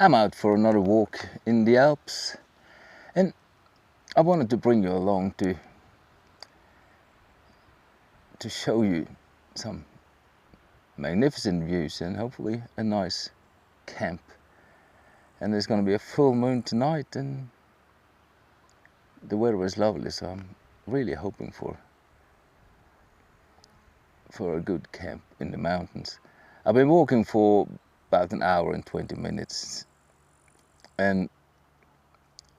I'm out for another walk in the Alps, and I wanted to bring you along to show you some magnificent views and hopefully a nice camp. And there's going to be a full moon tonight, and the weather is lovely, so I'm really hoping for a good camp in the mountains. I've been walking for about an hour and 20 minutes, and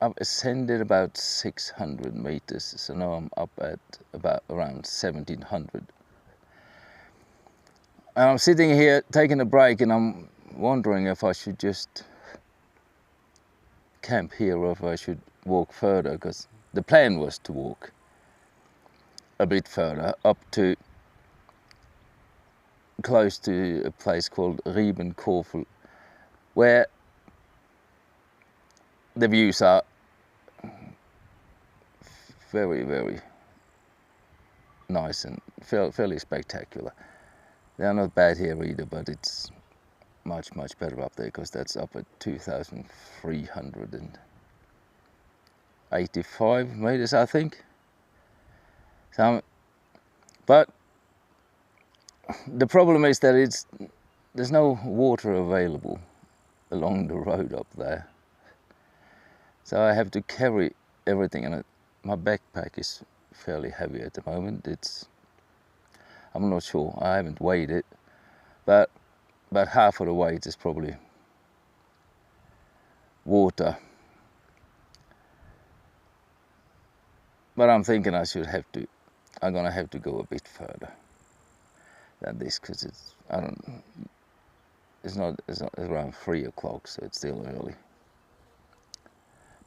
I've ascended about 600 meters, so now I'm up at about around 1700. And I'm sitting here taking a break, and I'm wondering if I should just camp here or if I should walk further, because the plan was to walk a bit further up to close to a place called Riebenkofel, where the views are very, very nice and fairly spectacular. They're not bad here either, but it's much better up there, because that's up at 2,385 meters, I think. So, but the problem is that there's no water available along the road up there. So I have to carry everything, and my backpack is fairly heavy at the moment. I'm not sure, I haven't weighed it, but about half of the weight is probably water. But I'm thinking I'm gonna have to go a bit further than this, because it's around 3 o'clock, so it's still early.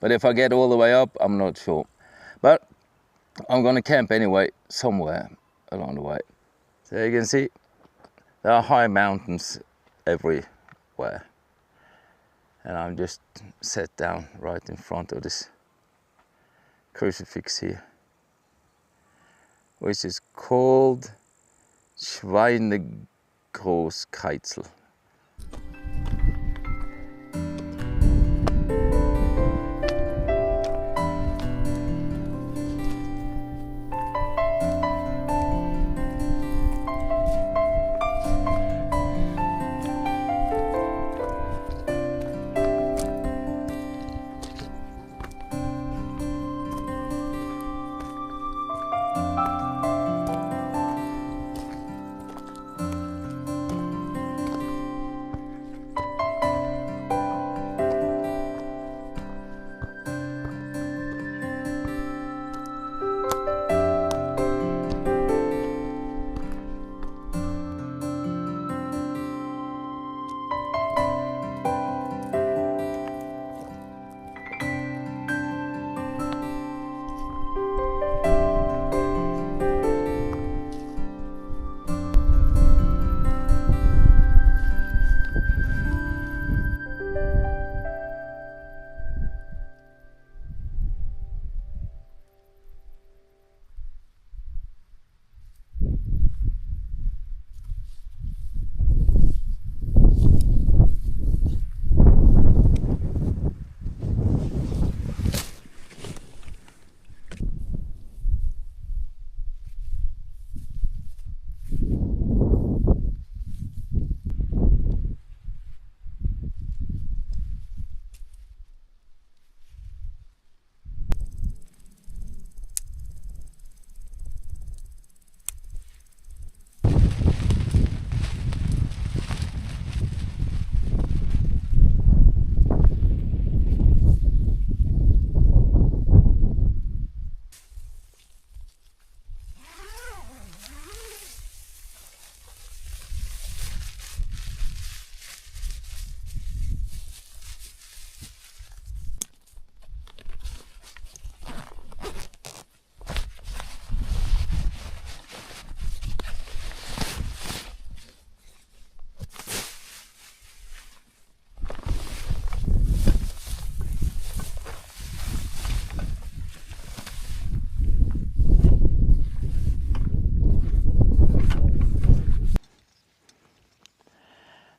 But if I get all the way up, I'm not sure. But I'm gonna camp anyway, somewhere along the way. So you can see there are high mountains everywhere. And I'm just sat down right in front of this crucifix here, which is called Schweinegroßkreitzel.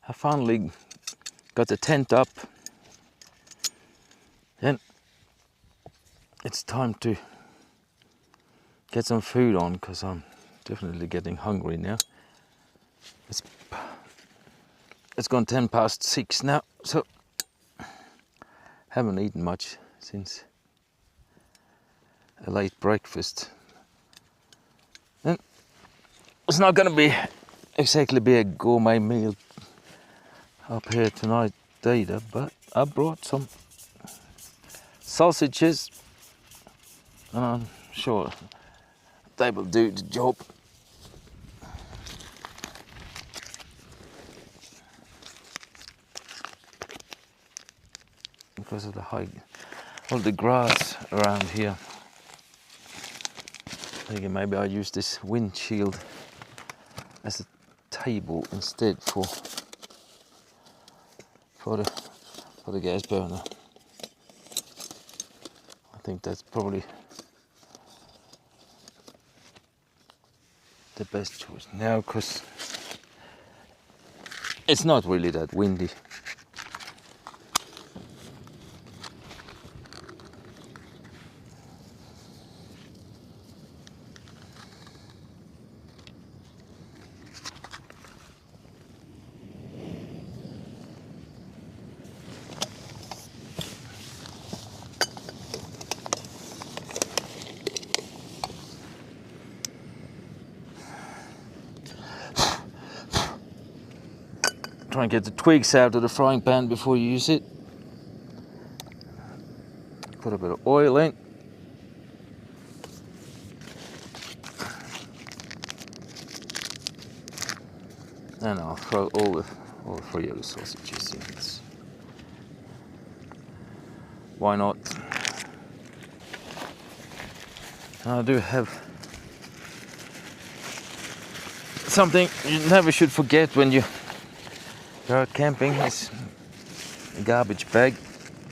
I finally got the tent up Then it's time to get some food on, because I'm definitely getting hungry now. It's gone 6:10 now, so haven't eaten much since a late breakfast. And it's not gonna be exactly a gourmet meal up here tonight either, but I brought some sausages and I'm sure they will do the job. Because of all the grass around here. Thinking maybe I'll use this windshield as a table instead for the gas burner. I think that's probably the best choice now, because it's not really that windy. Try and get the twigs out of the frying pan before you use it. Put a bit of oil in. And I'll throw all 3 of the sausages in. Why not? And I do have something you never should forget when you go out camping, is a garbage bag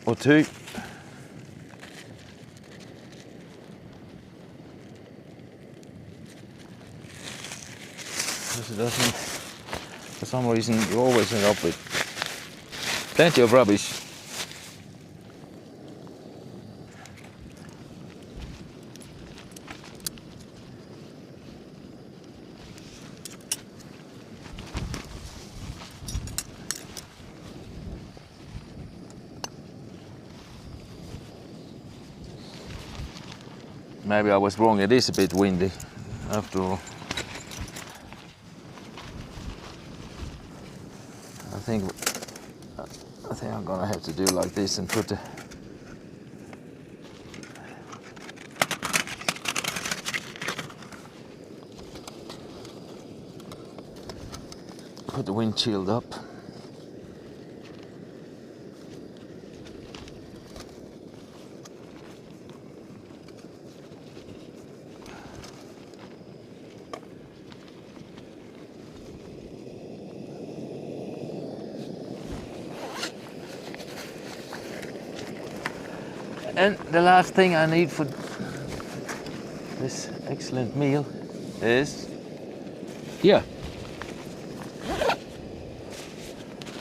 or two. Because it doesn't, for some reason, you always end up with plenty of rubbish. Maybe I was wrong, it is a bit windy after all. I think I'm gonna have to do like this and put the windshield up. And the last thing I need for this excellent meal is here.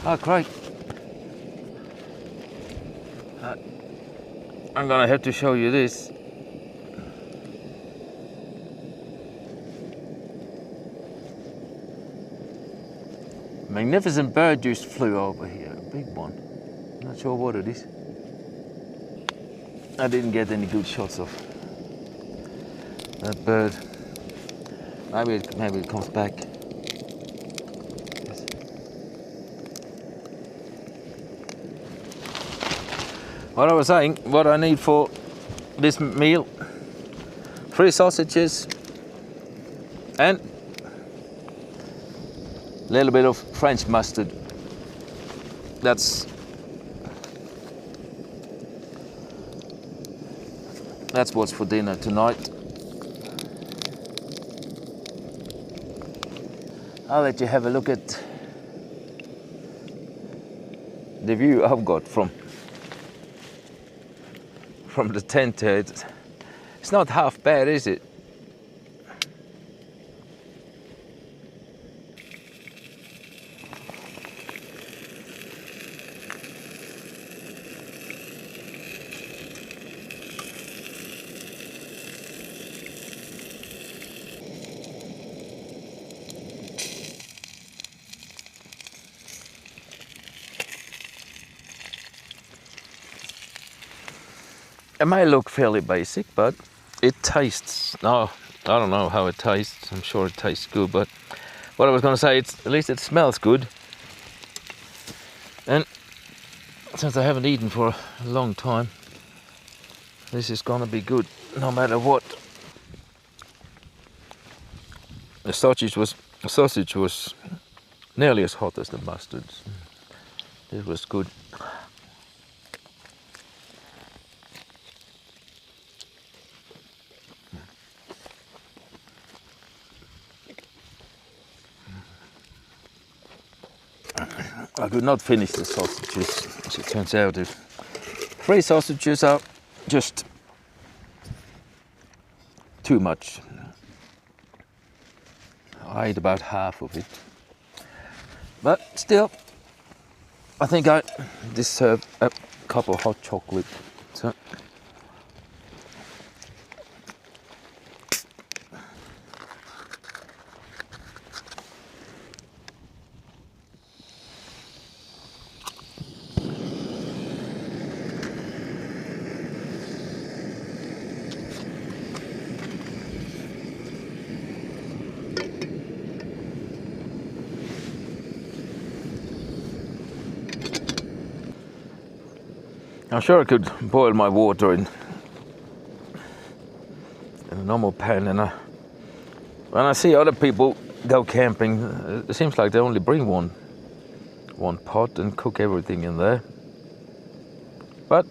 Oh, great. I'm gonna have to show you this. Magnificent bird just flew over here, a big one. Not sure what it is. I didn't get any good shots of that bird. Maybe it comes back. Yes. What I was saying, what I need for this meal: 3 sausages and a little bit of French mustard. That's what's for dinner tonight. I'll let you have a look at the view I've got from the tent here. It's not half bad, is it? It may look fairly basic, but it tastes, no, I don't know how it tastes. I'm sure it tastes good, but what I was going to say, at least it smells good. And since I haven't eaten for a long time, this is going to be good no matter what. The sausage was nearly as hot as the mustards. It was good. I could not finish the sausages, as it turns out. 3 sausages are just too much. I ate about half of it. But still, I think I deserve a cup of hot chocolate. So. I'm sure I could boil my water in a normal pan, and when I see other people go camping, it seems like they only bring one pot and cook everything in there. But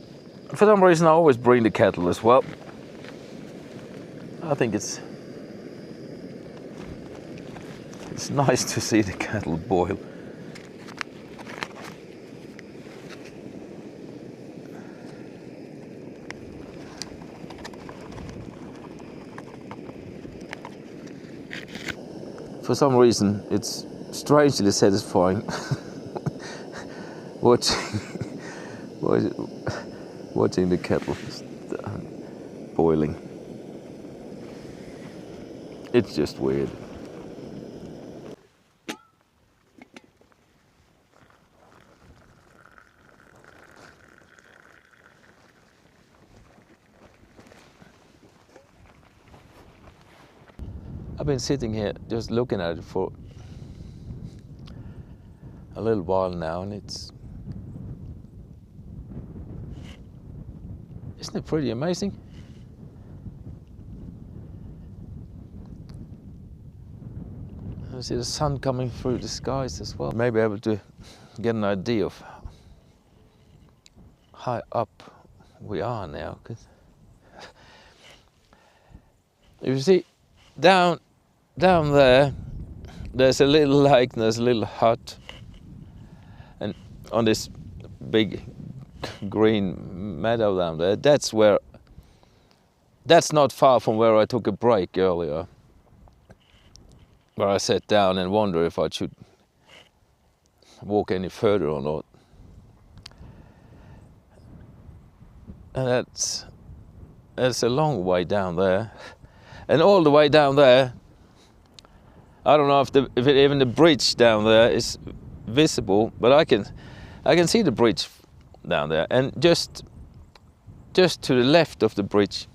for some reason I always bring the kettle as well. I think it's nice to see the kettle boil. For some reason, it's strangely satisfying watching the kettle boiling. It's just weird. I've been sitting here just looking at it for a little while now, and isn't it pretty amazing? I see the sun coming through the skies as well. Maybe able to get an idea of how high up we are now. Cause you see, down there, there's a little lake, there's a little hut, and on this big green meadow down there, that's not far from where I took a break earlier, where I sat down and wondered if I should walk any further or not. And that's a long way down there, and all the way down there, I don't know if even the bridge down there is visible, but I can see the bridge down there, and just to the left of the bridge,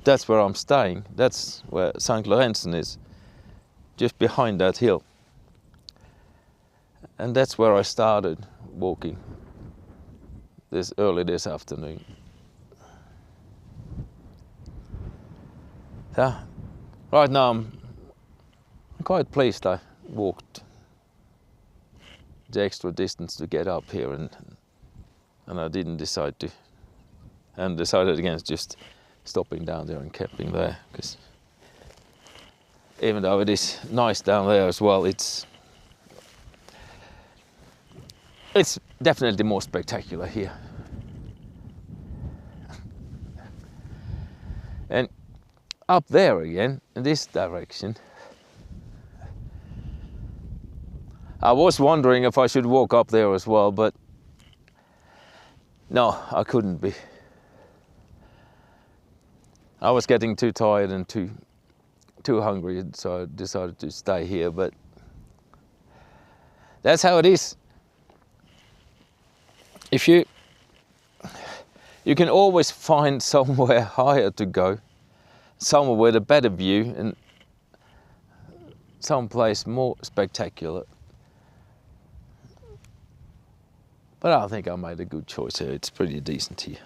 that's where I'm staying. That's where Sankt Lorenzen is, just behind that hill, and that's where I started walking early this afternoon. So, right now I'm quite pleased I walked the extra distance to get up here, and I didn't decided against just stopping down there and camping there, because even though it is nice down there as well, it's definitely more spectacular here. And up there again, in this direction, I was wondering if I should walk up there as well, but no, I couldn't be. I was getting too tired and too hungry, so I decided to stay here, but that's how it is. If You can always find somewhere higher to go, somewhere with a better view and someplace more spectacular. But I think I made a good choice here. It's pretty decent here.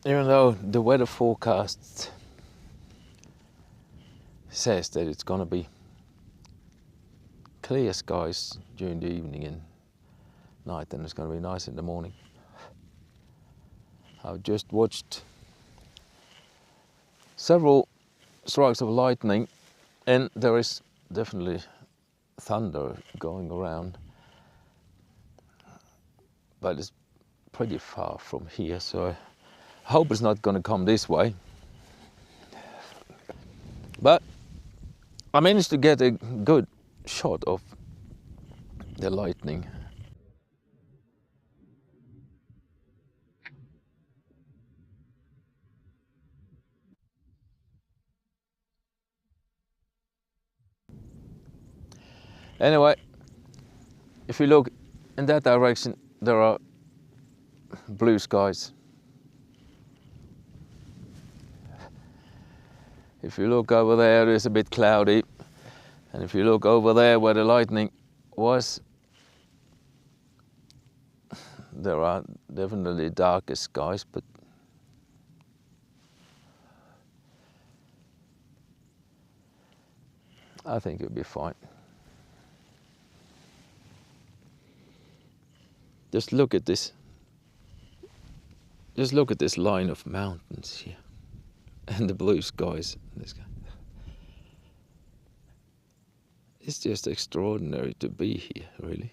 Even though the weather forecast says that it's gonna be clear skies during the evening and night, and it's gonna be nice in the morning. I've just watched several strikes of lightning, and there is definitely thunder going around, but it's pretty far from here, so I hope it's not gonna come this way. But I managed to get a good shot of the lightning. Anyway, if you look in that direction, there are blue skies. If you look over there, it's a bit cloudy. And if you look over there where the lightning was, there are definitely darker skies, but I think it'll be fine. Just look at this. Just look at this line of mountains here and the blue skies. It's just extraordinary to be here, really.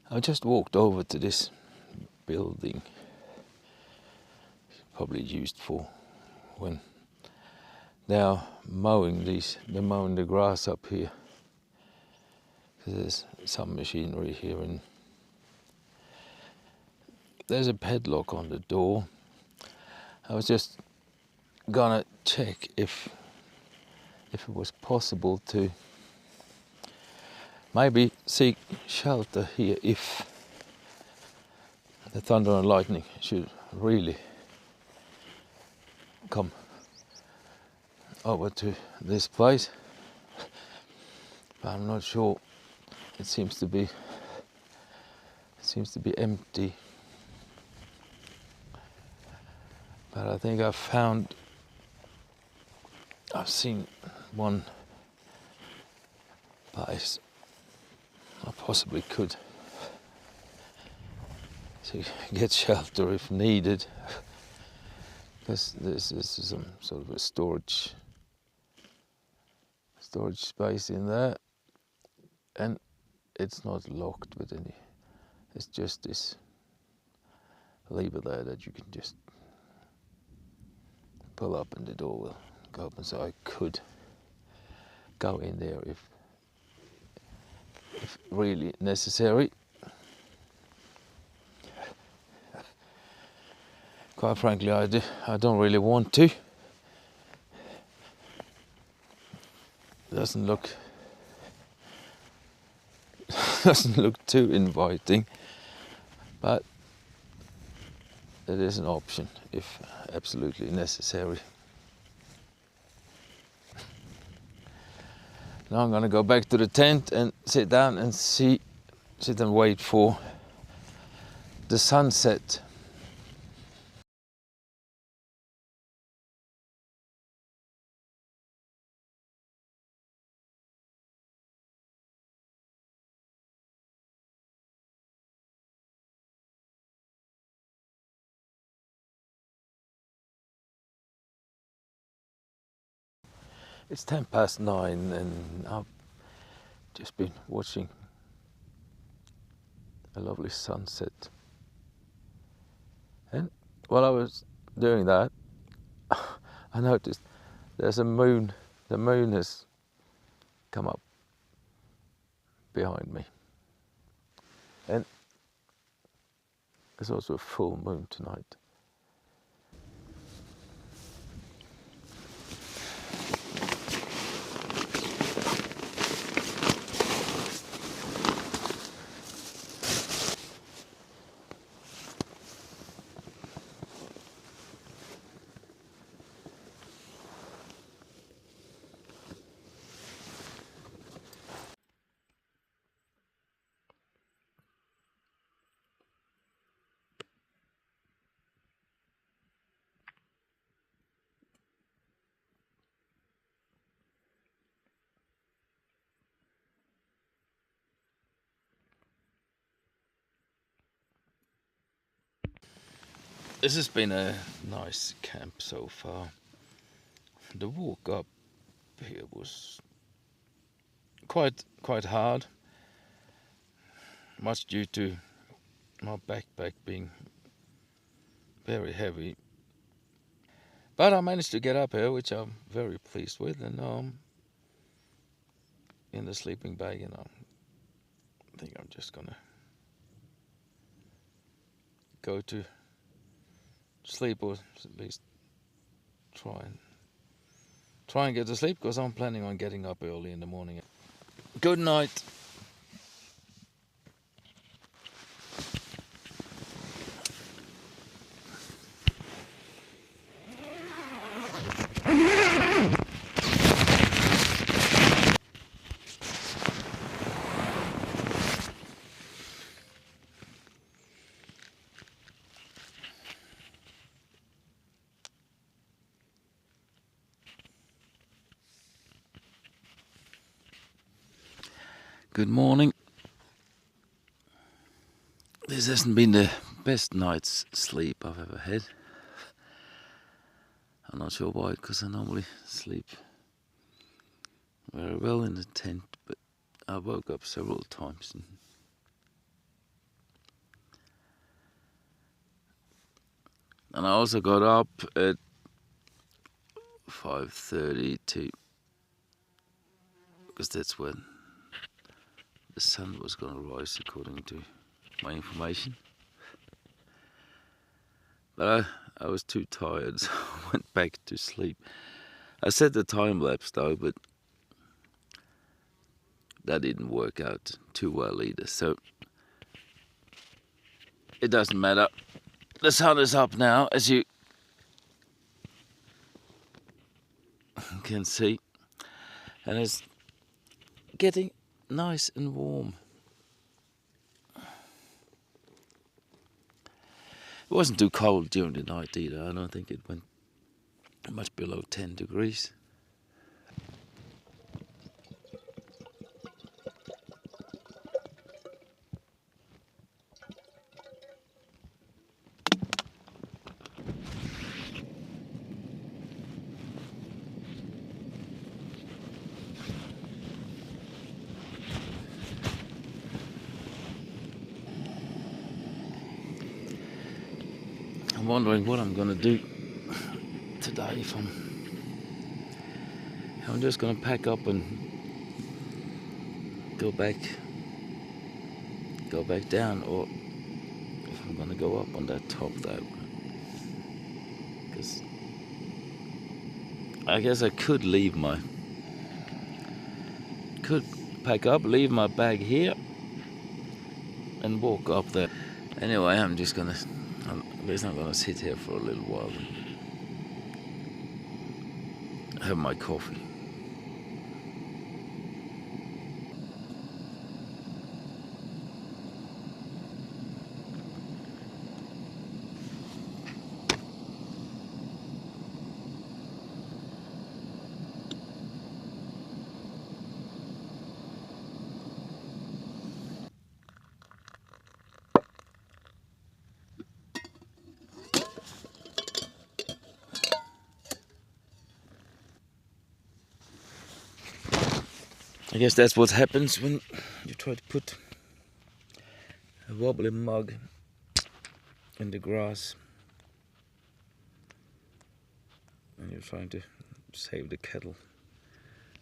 I just walked over to this building, probably used for when they're mowing the grass up here. There's some machinery here, and there's a padlock on the door. I was just gonna check if it was possible to maybe seek shelter here if the thunder and lightning should really come over to this place. But I'm not sure. It seems to be empty. But I think I've seen one place I possibly could to get shelter if needed. Because this is some sort of a storage space in there, and it's not locked with any. It's just this lever there that you can just pull up and the door will go open. So I could go in there if really necessary. Quite frankly, I don't really want to. Doesn't look too inviting, but it is an option if absolutely necessary. Now I'm gonna go back to the tent and sit down and sit and wait for the sunset. It's 9:10 and I've just been watching a lovely sunset. And while I was doing that, I noticed there's a moon. The moon has come up behind me. And there's also a full moon tonight. This has been a nice camp so far. The walk up here was quite hard, much due to my backpack being very heavy. But I managed to get up here, which I'm very pleased with, and in the sleeping bag, and I think I'm just gonna go to sleep, or at least try and get to sleep, because I'm planning on getting up early in the morning. Good night. Good morning. This hasn't been the best night's sleep I've ever had. I'm not sure why, because I normally sleep very well in the tent, but I woke up several times. And I also got up at 5:30 because that's when the sun was going to rise, according to my information. But I was too tired, so I went back to sleep. I set the time lapse though, but that didn't work out too well either, so it doesn't matter. The sun is up now, as you can see, and it's getting nice and warm. It wasn't too cold during the night either. I don't think it went much below 10 degrees. I'm wondering what I'm gonna do today. If I'm just gonna pack up and go back down, or if I'm gonna go up on that top there. Because I guess I could pack up, leave my bag here, and walk up there. Anyway, I'm gonna sit here for a little while and have my coffee. I guess that's what happens when you try to put a wobbly mug in the grass, and you're trying to save the kettle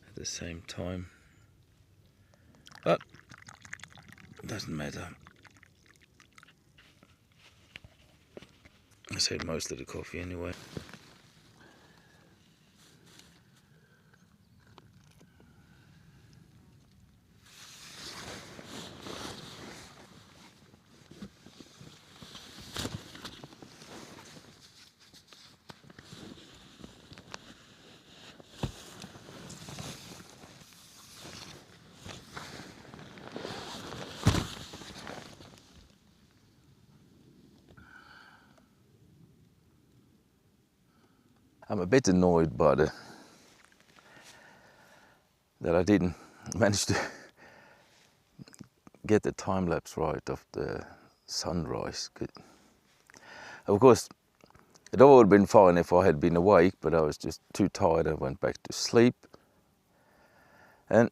at the same time, but it doesn't matter. I saved most of the coffee anyway. I'm a bit annoyed by that I didn't manage to get the time lapse right of the sunrise. Of course, it all would have been fine if I had been awake, but I was just too tired. I went back to sleep, and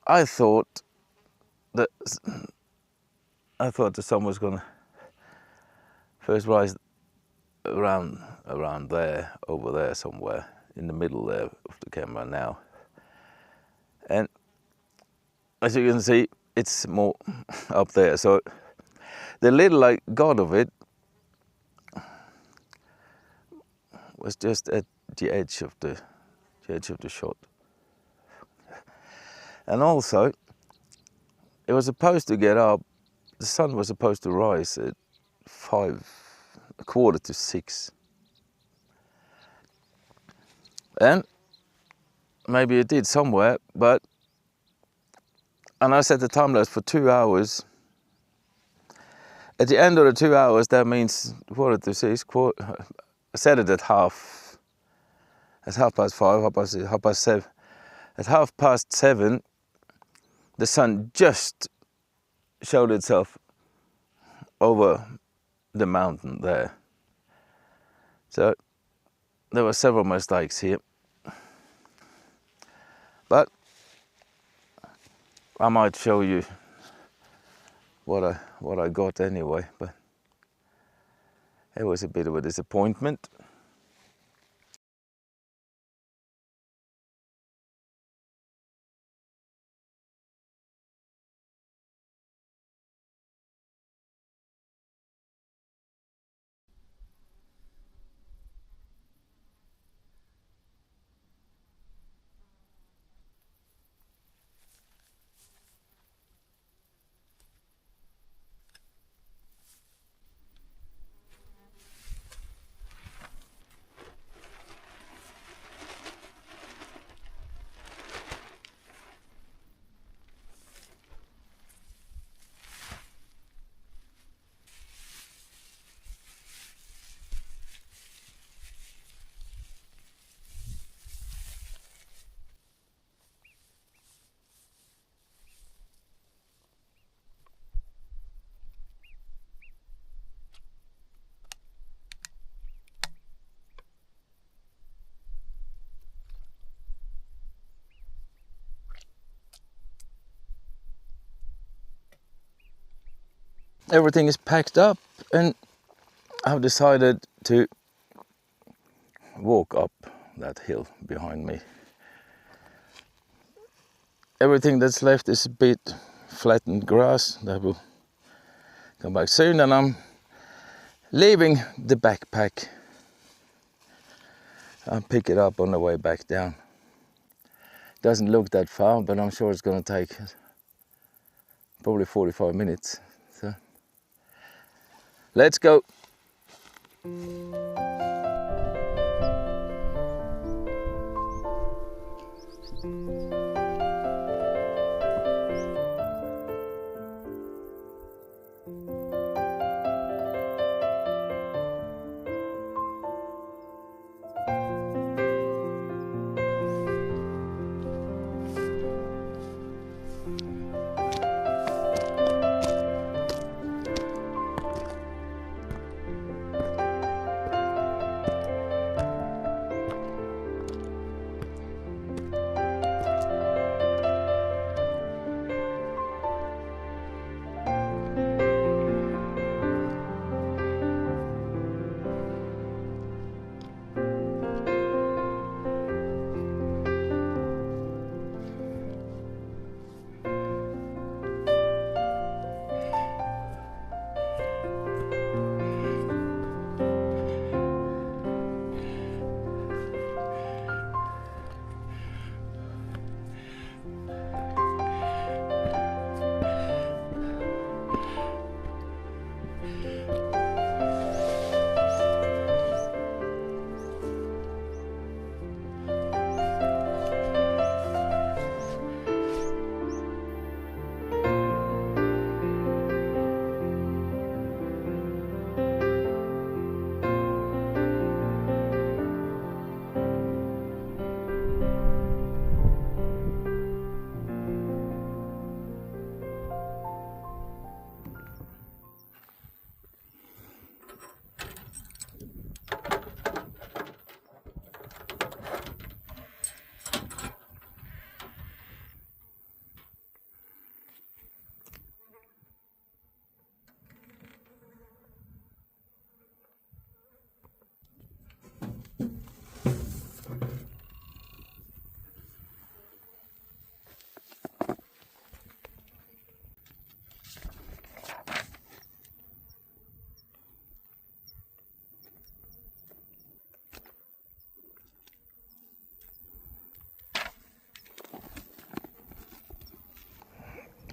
I thought the sun was gonna first rise around there, over there somewhere, in the middle there of the camera now. And as you can see, it's more up there. So the little I got of it was just at the edge of the shot. And also, it was supposed to get up, the sun was supposed to rise at 5:45. And maybe it did somewhere, and I set the time lapse for 2 hours. At the end of the 2 hours, that means 5:45. I set it at half past 5, half past 7. At 7:30, the sun just showed itself over the mountain there. So there were several mistakes here, but I might show you what I got anyway. But it was a bit of a disappointment. Everything is packed up, and I've decided to walk up that hill behind me. Everything that's left is a bit flattened grass that will come back soon, and I'm leaving the backpack. I'll pick it up on the way back down. Doesn't look that far, but I'm sure it's going to take probably 45 minutes. So let's go.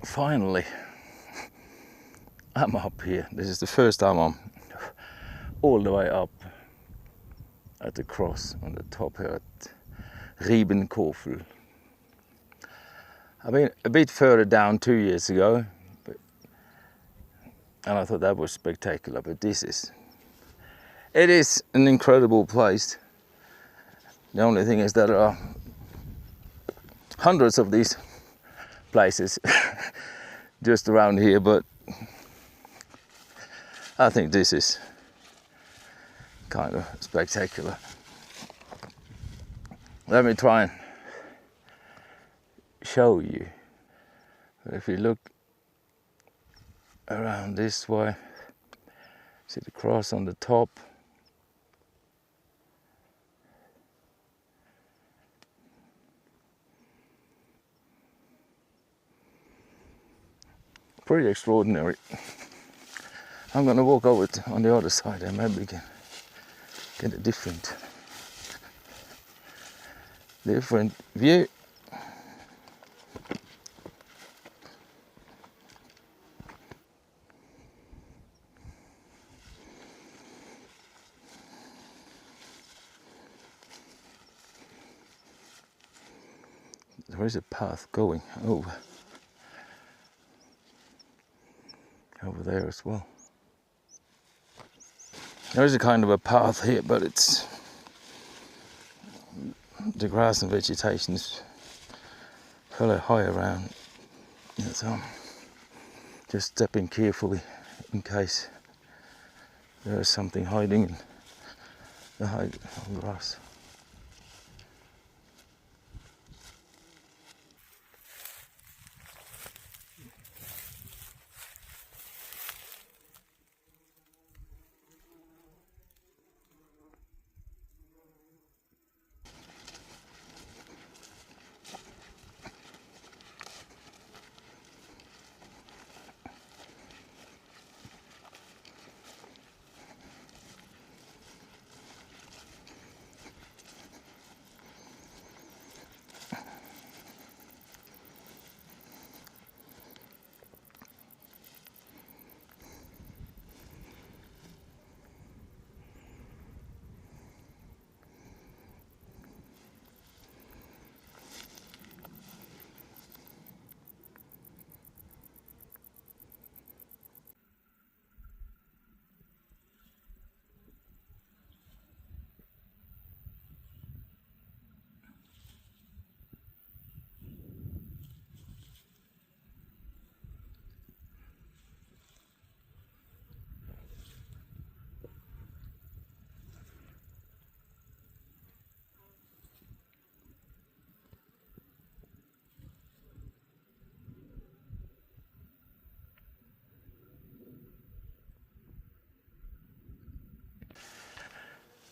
Finally, I'm up here. This is the first time I'm all the way up at the cross on the top here at Riebenkofel. I've been a bit further down 2 years ago, and I thought that was spectacular, but it is an incredible place. The only thing is that there are hundreds of these places just around here, but I think this is kind of spectacular. Let me try and show you. If you look around this way, see the cross on the top. Pretty extraordinary. I'm gonna walk over on the other side and maybe we can get a different view. There is a path going over there as well. There is a kind of a path here, but it's the grass and vegetation is fairly high around, so I'm just stepping carefully in case there is something hiding in the high grass.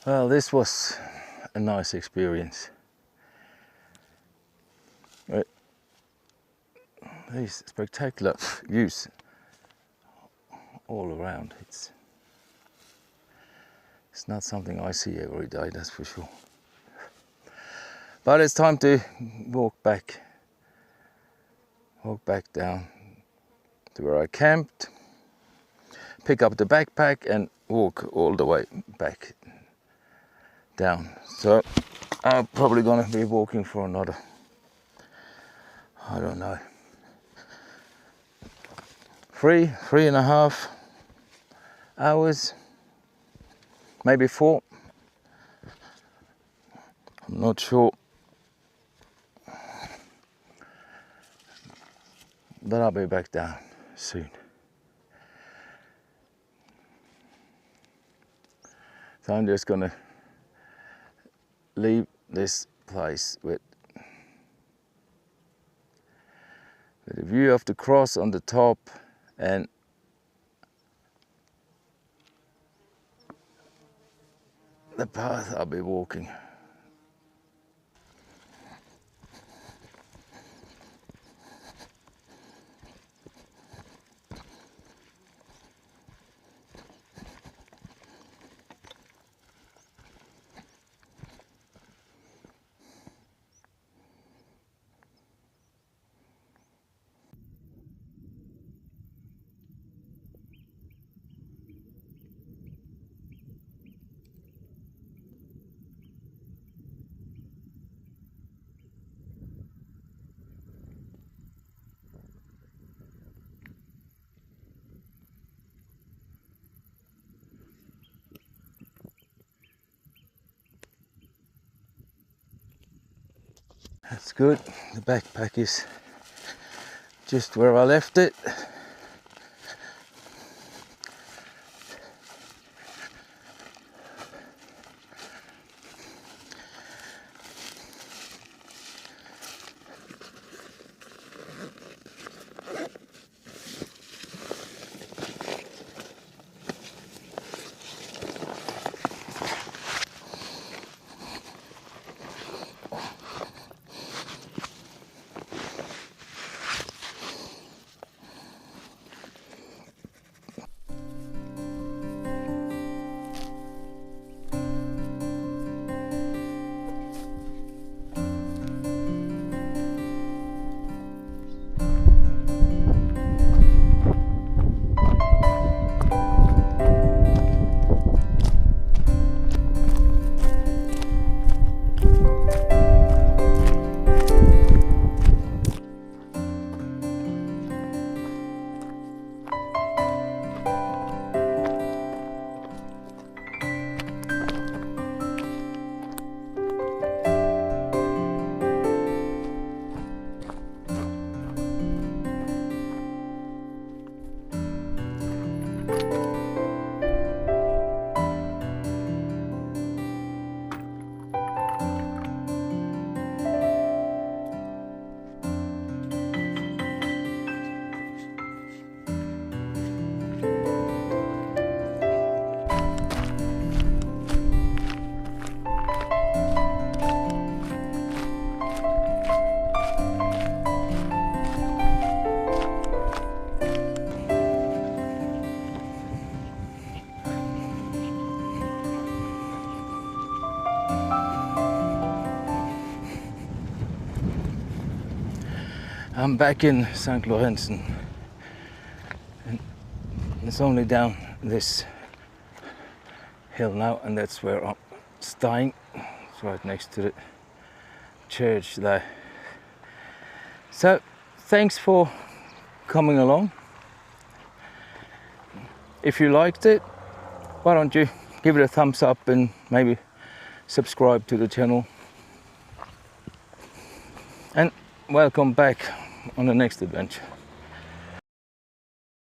Well, this was a nice experience. These spectacular views all around. It's not something I see every day, that's for sure. But it's time to walk back down to where I camped. pick up the backpack and walk all the way back down. So I'm probably gonna be walking for another, I don't know, 3.5 hours, maybe 4. I'm not sure, but I'll be back down soon. So I'm just gonna leave this place with a view of the cross on the top and the path I'll be walking. That's good. The backpack is just where I left it. I'm back in Sankt Lorenzen, and it's only down this hill now, and that's where I'm staying. It's right next to the church there. So thanks for coming along. If you liked it, why don't you give it a thumbs up and maybe subscribe to the channel, and welcome back on the next adventure.